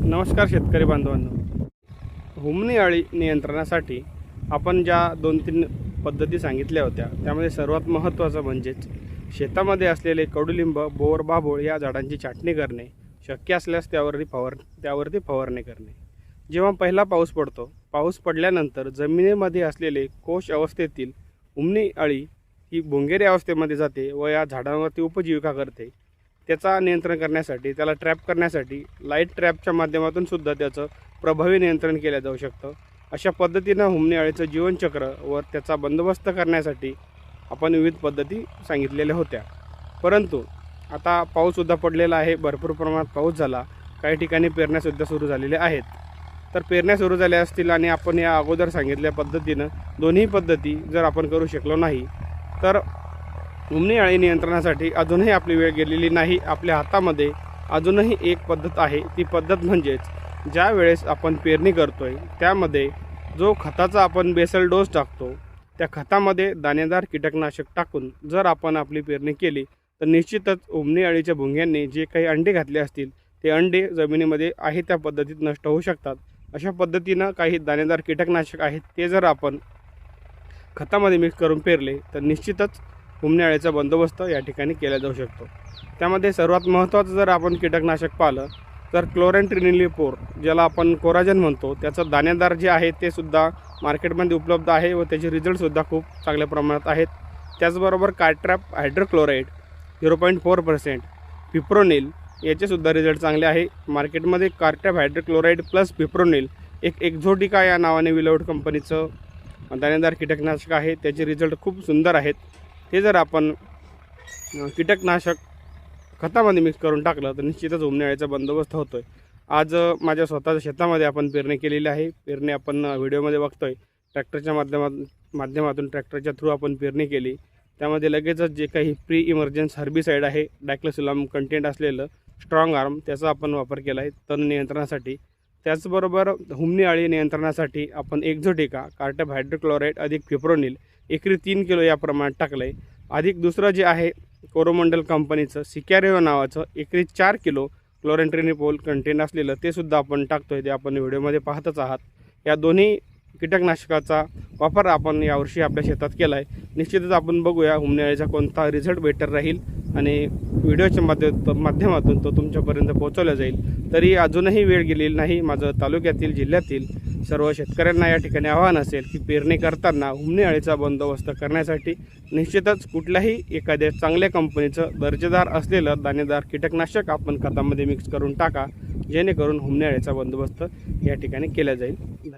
नमस्कार शेतकरी बांधवांनो, हुमणी अळी नियंत्रणासाठी आपण ज्या 2-3 पद्धती सांगितल्या होत्या त्यामध्ये सर्वात महत्त्वाचं म्हणजेच शेतामध्ये असलेले कडुलिंब, बोर, बाभूळ या झाडांची छाटणी करणे, शक्य असल्यास त्यावरती फवारणी करणे। जेव्हा पहिला पाऊस पडतो, पाऊस पडल्यानंतर जमिनीमध्ये असलेले कोश अवस्थेतील हुमणी अळी ही भुंगेरी अवस्थेमध्ये जाते व या झाडांवरती उपजीविका करते। त्याचा नियंत्रण करण्यासाठी, त्याला ट्रॅप करण्यासाठी लाईट ट्रॅपच्या माध्यमातून सुद्धा त्याचं प्रभावी नियंत्रण केले जाऊ शकतं। अशा पद्धतीनं हुमणी अळीचं जीवनचक्र व त्याचा बंदोबस्त करण्यासाठी आपण विविध पद्धती सांगितलेल्या होत्या। परंतु आता पाऊससुद्धा पडलेला आहे, भरपूर प्रमाणात पाऊस झाला, काही ठिकाणी पेरण्यासुद्धा सुरू झालेल्या आहेत। तर पेरण्या सुरू झाल्या असतील आणि आपण या अगोदर सांगितल्या पद्धतीनं दोन्ही पद्धती जर आपण करू शकलो नाही तर हुमणी अळी नियंत्रणासाठी अजूनही आपली वेळ गेलेली नाही। आपल्या हातामध्ये अजूनही एक पद्धत आहे। ती पद्धत म्हणजेच ज्या वेळेस आपण पेरणी करतोय त्यामध्ये जो खताचा आपण बेसल डोस टाकतो, त्या खतामध्ये दाणेदार कीटकनाशक टाकून जर आपण आपली पेरणी केली तर निश्चितच हुमणी अळीच्या भुंग्यांनी जे काही अंडे घातले असतील ते अंडे जमिनीमध्ये आहे त्या पद्धतीत नष्ट होऊ शकतात। अशा पद्धतीनं काही दाणेदार कीटकनाशक आहेत ते जर आपण खतामध्ये मिक्स करून पेरले तर निश्चितच हुमणी अळीचा बंदोबस्त या ठिकाणी केला जाऊ शकतो। त्यामध्ये सर्वात महत्त्वाचं जर आपण कीटकनाशक पाहिलं तर क्लोरेंट्रिनिलिप्रोल, ज्याला आपण कोराजन म्हणतो, त्याचं दाणेदार जे आहे ते सुद्धा मार्केटमध्ये उपलब्ध आहे व त्याचे रिझल्टसुद्धा खूप चांगल्या प्रमाणात आहेत। त्याचबरोबर कार्ट्रॅप हायड्रोक्लोराइड 0.4%, फिप्रोनिल याचेसुद्धा रिझल्ट चांगले आहे। मार्केटमध्ये कार्ट्रॅप हायड्रोक्लोराइड प्लस फिप्रोनिल एक एक्झोटिका या नावाने विलवर्ड कंपनीचं दाणेदार कीटकनाशक आहे, त्याचे रिझल्ट खूप सुंदर आहेत। ते जर आपण कीटकनाशक खतामध्ये मिक्स करून टाकलं तर निश्चितच हुमणी अळीचा बंदोबस्त होतो आहे। आज माझ्या स्वतःच्या शेतामध्ये आपण पेरणी केलेली आहे। पेरणी आपण व्हिडिओमध्ये बघतोय, ट्रॅक्टरच्या माध्यमातून ट्रॅक्टरच्या थ्रू आपण पेरणी केली। त्यामध्ये लगेचच जे काही प्री इमर्जन्स हर्बिसाईड आहे, डायक्लोसिलम कंटेंट असलेलं स्ट्रॉंग आर्म, त्याचा आपण वापर केला आहे तण नियंत्रणासाठी। त्याचबरोबर हुमणी अळी नियंत्रणासाठी आपण एक्झोटिका, कार्ट्रॅप हायड्रोक्लोराइड अधिक फिप्रोनिल एकरी 3 किलो या प्रमाणात टाकलं आहे। अधिक दुसरं जे आहे कोरोमंडल कंपनीचं सिकॅरिओ नावाचं एकरी 4 किलो क्लोरेंट्रिनिलिप्रोल कंटेंट असलेलं ते सुद्धा आपण टाकतोय, ते आपण व्हिडिओमध्ये पाहतच आहात। या दोन्ही कीटकनाशकाचा वापर आपण यावर्षी आपल्या शेतात केला आहे। निश्चितच आपण बघूया हुमणी अळीचा कोणता रिझल्ट बेटर राहील आणि व्हिडिओच्या माध्यमातून तो तुमच्यापर्यंत पोहोचवला जाईल। तरी अजूनही वेळ गेलेली नाही। माझं तालुक्यातील, जिल्ह्यातील सर्व शेतकऱ्यांना या ठिकाणी आव्हान असेल की पेरणी करताना हुमणी अळीचा बंदोबस्त करण्यासाठी निश्चितच कुठल्याही एखाद्या चांगल्या कंपनीचं दर्जेदार असलेलं दाणेदार कीटकनाशक आपण खतामध्ये मिक्स करून टाका, जेणेकरून हुमणी अळीचा बंदोबस्त या ठिकाणी केला जाईल।